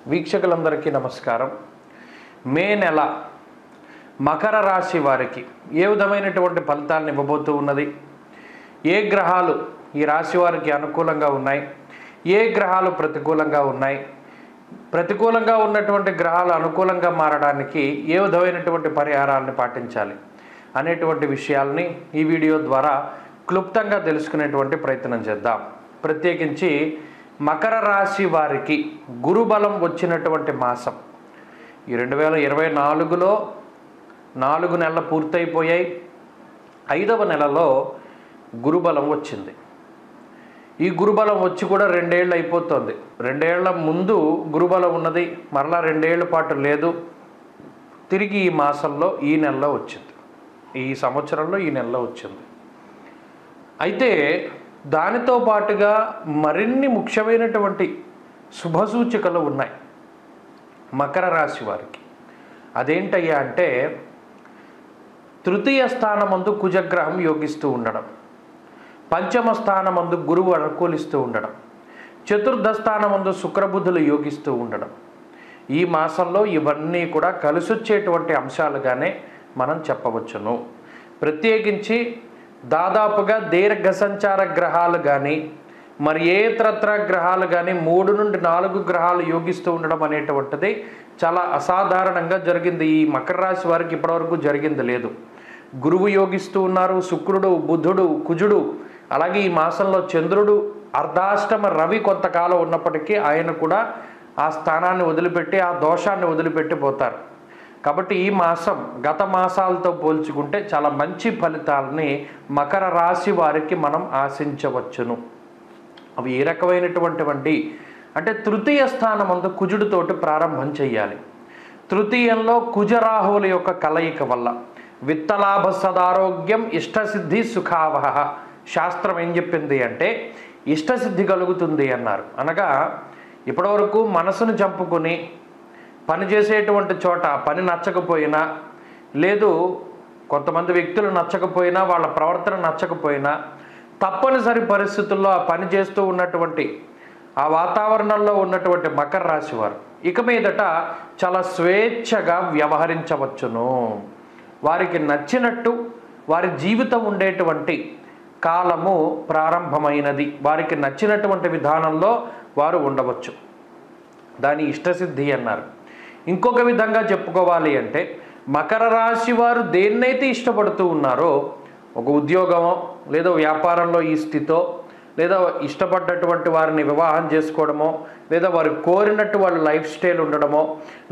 వీక్షకులందరికీ నమస్కారం. మే నెల మకర రాశి వారికి ఏ విధమైనటువంటి ఫలితాలను ఇవ్వబోతూ ఉన్నది, ఏ గ్రహాలు ఈ రాశి వారికి అనుకూలంగా ఉన్నాయి, ఏ గ్రహాలు ప్రతికూలంగా ఉన్నాయి, ప్రతికూలంగా ఉన్నటువంటి గ్రహాలు అనుకూలంగా మారడానికి ఏ విధమైనటువంటి పరిహారాలను పాటించాలి అనేటువంటి విషయాల్ని ఈ వీడియో ద్వారా క్లుప్తంగా తెలుసుకునేటువంటి ప్రయత్నం చేద్దాం. ప్రత్యేకించి మకర రాశి వారికి గురుబలం వచ్చినటువంటి మాసం ఈ 2024లో 4 నెలలు పూర్తయిపోయాయి. 5వ నెలలో గురుబలం వచ్చింది. ఈ గురుబలం వచ్చి కూడా 2 ఏళ్ళు అయిపోతుంది. 2 ఏళ్ల ముందు గురుబలం ఉన్నది, మరలా 2 ఏళ్ల పాటు లేదు. తిరిగి ఈ మాసంలో ఈ నెలలో వచ్చింది, ఈ సంవత్సరంలో ఈ నెలలో వచ్చింది. అయితే దానితో పాటుగా మరిన్ని ముఖ్యమైనటువంటి శుభసూచికలు ఉన్నాయి మకర రాశి వారికి. అదేంటయ్యా అంటే, తృతీయ స్థానమందు కుజగ్రహం యోగిస్తూ ఉండడం, పంచమ స్థానమందు గురువు అనుకూలిస్తూ ఉండడం, చతుర్థ స్థానమందు శుక్రబుధులు యోగిస్తూ ఉండడం. ఈ మాసంలో ఇవన్నీ కూడా కలిసొచ్చేటువంటి అంశాలుగానే మనం చెప్పవచ్చును. ప్రత్యేకించి దాదాపుగా దీర్ఘ సంచార గ్రహాలు కానీ మరి ఏ ఇతరత్ర గ్రహాలు కానీ 3 నుండి 4 గ్రహాలు యోగిస్తూ ఉండడం అనేటువంటిది చాలా అసాధారణంగా జరిగింది. ఈ మకర రాశి వారికి ఇప్పటివరకు జరిగింది లేదు. గురువు యోగిస్తూ ఉన్నారు, శుక్రుడు, బుధుడు, కుజుడు, అలాగే ఈ మాసంలో చంద్రుడు, అర్ధాష్టమ రవి కొంతకాలం ఉన్నప్పటికీ ఆయన కూడా ఆ స్థానాన్ని వదిలిపెట్టి ఆ దోషాన్ని వదిలిపెట్టి పోతారు. కాబట్టి ఈ మాసం గత మాసాలతో పోల్చుకుంటే చాలా మంచి ఫలితాలని మకర రాశి వారికి మనం ఆశించవచ్చును. అవి ఏ రకమైనటువంటివంటి అంటే, తృతీయ స్థానమందు కుజుడితోటి ప్రారంభం చేయాలి. తృతీయంలో కుజరాహువుల యొక్క కలయిక వల్ల విత్తలాభ సదారోగ్యం ఇష్టసిద్ధి సుఖావహ. శాస్త్రం ఏం చెప్పింది అంటే, ఇష్టసిద్ధి కలుగుతుంది అన్నారు. అనగా ఇప్పటివరకు మనసును చంపుకొని పని చేసేటువంటి చోట పని నచ్చకపోయినా, లేదు కొంతమంది వ్యక్తులు నచ్చకపోయినా, వాళ్ళ ప్రవర్తన నచ్చకపోయినా, తప్పనిసరి పరిస్థితుల్లో ఆ పని చేస్తూ ఉన్నటువంటి ఆ వాతావరణంలో ఉన్నటువంటి మకర రాశి వారు ఇక మీదట చాలా స్వేచ్ఛగా వ్యవహరించవచ్చును. వారికి నచ్చినట్టు వారి జీవితం ఉండేటువంటి కాలము ప్రారంభమైనది. వారికి నచ్చినటువంటి విధానంలో వారు ఉండవచ్చు. దాని ఇష్టసిద్ధి అన్నారు. ఇంకొక విధంగా చెప్పుకోవాలి అంటే, మకర రాశి వారు దేన్నైతే ఇష్టపడుతూ ఉన్నారో, ఒక ఉద్యోగమో లేదా వ్యాపారంలో ఈ స్థితో, లేదా ఇష్టపడ్డటువంటి వారిని వివాహం చేసుకోవడమో, లేదా వారు కోరినట్టు వాళ్ళ లైఫ్ స్టైల్ ఉండడమో,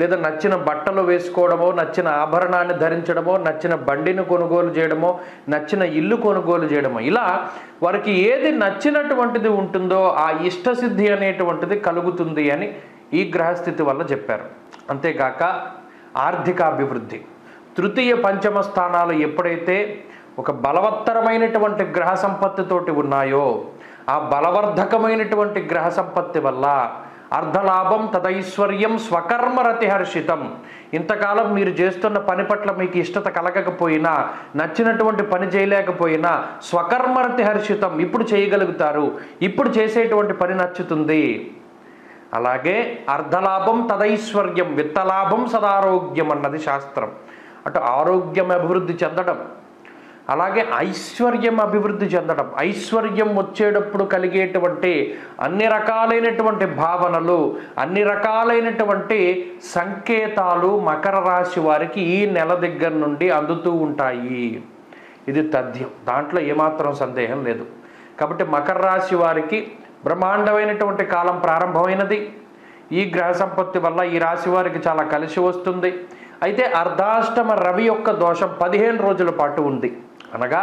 లేదా నచ్చిన బట్టలు వేసుకోవడమో, నచ్చిన ఆభరణాన్ని ధరించడమో, నచ్చిన బండిని కొనుగోలు చేయడమో, నచ్చిన ఇల్లు కొనుగోలు చేయడమో, ఇలా వారికి ఏది నచ్చినటువంటిది ఉంటుందో ఆ ఇష్టసిద్ధి అనేటువంటిది కలుగుతుంది అని ఈ గ్రహస్థితి వల్ల చెప్పారు. అంతేకాక ఆర్థికాభివృద్ధి, తృతీయ పంచమ స్థానాలు ఎప్పుడైతే ఒక బలవత్తరమైనటువంటి గ్రహ సంపత్తితోటి ఉన్నాయో, ఆ బలవర్ధకమైనటువంటి గ్రహ సంపత్తి వల్ల అర్ధలాభం తదైశ్వర్యం స్వకర్మరతి హర్షితం. ఇంతకాలం మీరు చేస్తున్న పని పట్ల మీకు ఇష్టత కలగకపోయినా, నచ్చినటువంటి పని చేయలేకపోయినా, స్వకర్మరతి హర్షితం ఇప్పుడు చేయగలుగుతారు, ఇప్పుడు చేసేటువంటి పని నచ్చుతుంది. అలాగే అర్ధలాభం తదైశ్వర్యం విత్తలాభం సదారోగ్యం అన్నది శాస్త్రం. అటు ఆరోగ్యం అభివృద్ధి చెందడం, అలాగే ఐశ్వర్యం అభివృద్ధి చెందడం. ఐశ్వర్యం వచ్చేటప్పుడు కలిగేటువంటి అన్ని రకాలైనటువంటి భావనలు, అన్ని రకాలైనటువంటి సంకేతాలు మకర రాశి వారికి ఈ నెల దగ్గర నుండి అందుతూ ఉంటాయి. ఇది తథ్యం, దాంట్లో ఏమాత్రం సందేహం లేదు. కాబట్టి మకర రాశి వారికి బ్రహ్మాండమైనటువంటి కాలం ప్రారంభమైనది. ఈ గ్రహ సంపత్తి వల్ల ఈ రాశి వారికి చాలా కలిసి వస్తుంది. అయితే అర్ధాష్టమ రవి యొక్క దోషం 15 రోజుల పాటు ఉంది. అనగా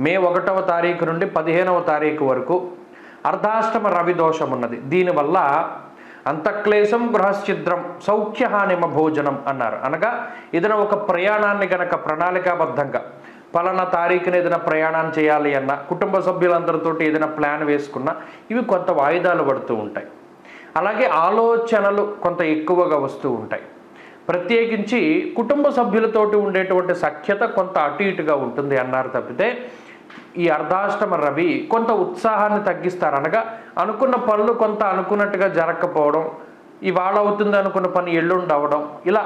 మే 1వ తారీఖు నుండి 15వ తారీఖు వరకు అర్ధాష్టమ రవి దోషం ఉన్నది. దీనివల్ల అంతఃక్లేశం గృహశ్చిద్రం సౌఖ్యహానిమ భోజనం అన్నారు. అనగా ఏదైనా ఒక ప్రయాణాన్ని గనక ప్రణాళికాబద్ధంగా పలానా తారీఖున ఏదైనా ప్రయాణం చేయాలి అన్న, కుటుంబ సభ్యులందరితో ఏదైనా ప్లాన్ వేసుకున్నా ఇవి కొంత వాయిదాలు పడుతూ ఉంటాయి. అలాగే ఆలోచనలు కొంత ఎక్కువగా వస్తూ ఉంటాయి. ప్రత్యేకించి కుటుంబ సభ్యులతోటి ఉండేటువంటి సఖ్యత కొంత అటు ఇటుగా ఉంటుంది అన్నారు తప్పితే ఈ అర్ధాష్టమ రవి కొంత ఉత్సాహాన్ని తగ్గిస్తారు. అనగా అనుకున్న పనులు కొంత అనుకున్నట్టుగా జరగకపోవడం, ఇవాళ అవుతుంది అనుకున్న పని ఎల్లుండి అవ్వడం, ఇలా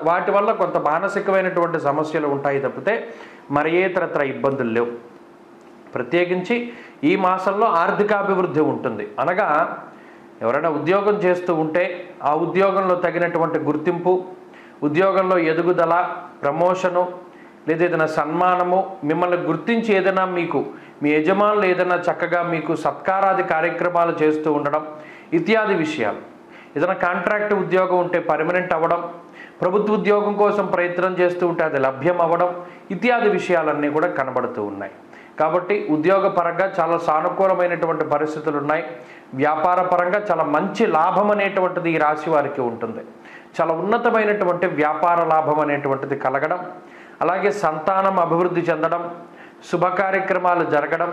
వాటి వల్ల కొంత మానసికమైనటువంటి సమస్యలు ఉంటాయి తప్పితే మరి ఏతరత్ర ఇబ్బందులు లేవు. ప్రత్యేకించి ఈ మాసంలో ఆర్థికాభివృద్ధి ఉంటుంది. అనగా ఎవరైనా ఉద్యోగం చేస్తూ ఉంటే ఆ ఉద్యోగంలో తగినటువంటి గుర్తింపు, ఉద్యోగంలో ఎదుగుదల, ప్రమోషను లేదా ఏదైనా సన్మానము, మిమ్మల్ని గుర్తించి ఏదైనా మీకు మీ యజమానులు ఏదైనా చక్కగా మీకు సత్కారాది కార్యక్రమాలు చేస్తూ ఉండడం ఇత్యాది విషయాలు. ఏదైనా కాంట్రాక్ట్ ఉద్యోగం ఉంటే పర్మనెంట్ అవ్వడం, ప్రభుత్వ ఉద్యోగం కోసం ప్రయత్నం చేస్తూ ఉంటే అది లభ్యం అవ్వడం ఇత్యాది విషయాలన్నీ కూడా కనబడుతూ ఉన్నాయి. కాబట్టి ఉద్యోగపరంగా చాలా సానుకూలమైనటువంటి పరిస్థితులు ఉన్నాయి. వ్యాపార పరంగా చాలా మంచి లాభం అనేటువంటిది ఈ రాశి వారికి ఉంటుంది. చాలా ఉన్నతమైనటువంటి వ్యాపార లాభం అనేటువంటిది కలగడం, అలాగే సంతానం అభివృద్ధి చెందడం, శుభ కార్యక్రమాలు జరగడం,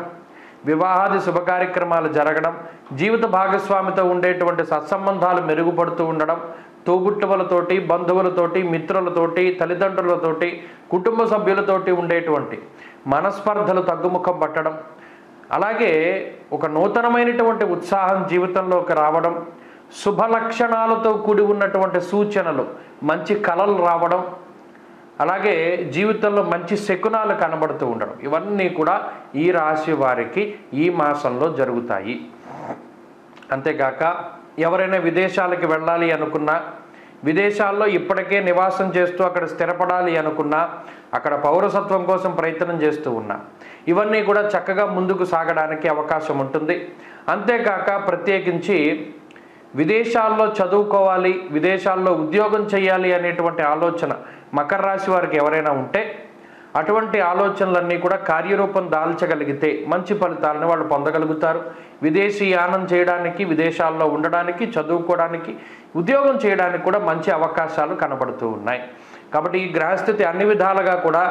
వివాహాది శుభ కార్యక్రమాలు జరగడం, జీవిత భాగస్వామితో ఉండేటువంటి సత్సంబంధాలు మెరుగుపడుతూ ఉండడం, తోబుట్టువులతోటి, బంధువులతోటి, మిత్రులతోటి, తల్లిదండ్రులతోటి, కుటుంబ సభ్యులతోటి ఉండేటువంటి మనస్పర్ధలు తగ్గుముఖం పట్టడం, అలాగే ఒక నూతనమైనటువంటి ఉత్సాహం జీవితంలోకి రావడం, శుభ లక్షణాలతో కూడి ఉన్నటువంటి సూచనలు, మంచి కలలు రావడం, అలాగే జీవితంలో మంచి శకునాలు కనబడుతూ ఉండడం, ఇవన్నీ కూడా ఈ రాశి వారికి ఈ మాసంలో జరుగుతాయి. అంతేకాక ఎవరైనా విదేశాలకి వెళ్ళాలి అనుకున్నా, విదేశాల్లో ఇప్పటికే నివాసం చేస్తూ అక్కడ స్థిరపడాలి అనుకున్నా, అక్కడ పౌరసత్వం కోసం ప్రయత్నం చేస్తూ ఉన్నా, ఇవన్నీ కూడా చక్కగా ముందుకు సాగడానికి అవకాశం ఉంటుంది. అంతేకాక ప్రత్యేకించి విదేశాల్లో చదువుకోవాలి, విదేశాల్లో ఉద్యోగం చేయాలి అనేటువంటి ఆలోచన మకర రాశి వారికి ఎవరైనా ఉంటే అటువంటి ఆలోచనలన్నీ కూడా కార్యరూపం దాల్చగలిగితే మంచి ఫలితాలను వాళ్ళు పొందగలుగుతారు. విదేశీయానం చేయడానికి, విదేశాల్లో ఉండడానికి, చదువుకోవడానికి, ఉద్యోగం చేయడానికి కూడా మంచి అవకాశాలు కనబడుతూ ఉన్నాయి. కాబట్టి ఈ గ్రహస్థితి అన్ని విధాలుగా కూడా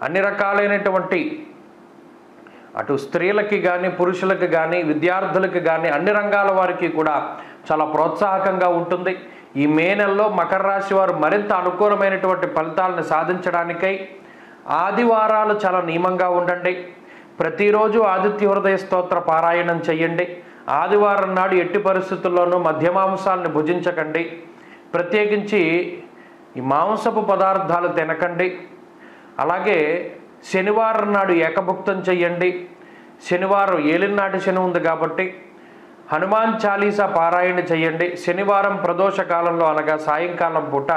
అన్ని రకాలైనటువంటి అటు స్త్రీలకి కానీ, పురుషులకు కానీ, విద్యార్థులకు కానీ, అన్ని రంగాల వారికి కూడా చాలా ప్రోత్సాహకంగా ఉంటుంది. ఈ మే నెలలో మకర రాశి వారు మరింత అనుకూలమైనటువంటి ఫలితాలను సాధించడానికై ఆదివారాలు చాలా నియమంగా ఉండండి. ప్రతిరోజు ఆదిత్య హృదయ స్తోత్ర పారాయణం చెయ్యండి. ఆదివారం నాడు ఎట్టి పరిస్థితుల్లోనూ మధ్యమాంసాలను భుజించకండి. ప్రత్యేకించి ఈ మాంసపు పదార్థాలు తినకండి. అలాగే శనివారం నాడు ఏకభుక్తం చెయ్యండి. శనివారం ఏలినాటి శని ఉంది కాబట్టి హనుమాన్ చాలీసా పారాయణ చెయ్యండి. శనివారం ప్రదోష కాలంలో అనగా సాయంకాలం పూట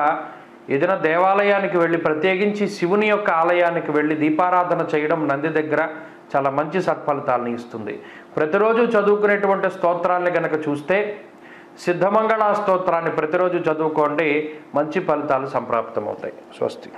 ఏదైనా దేవాలయానికి వెళ్ళి, ప్రత్యేకించి శివుని యొక్క ఆలయానికి వెళ్ళి దీపారాధన చేయడం నంది దగ్గర చాలా మంచి సత్ఫలితాలను ఇస్తుంది. ప్రతిరోజు చదువుకునేటువంటి స్తోత్రాన్ని కనుక చూస్తే సిద్ధమంగళ స్తోత్రాన్ని ప్రతిరోజు చదువుకోండి, మంచి ఫలితాలు సంప్రాప్తమవుతాయి. స్వస్తి.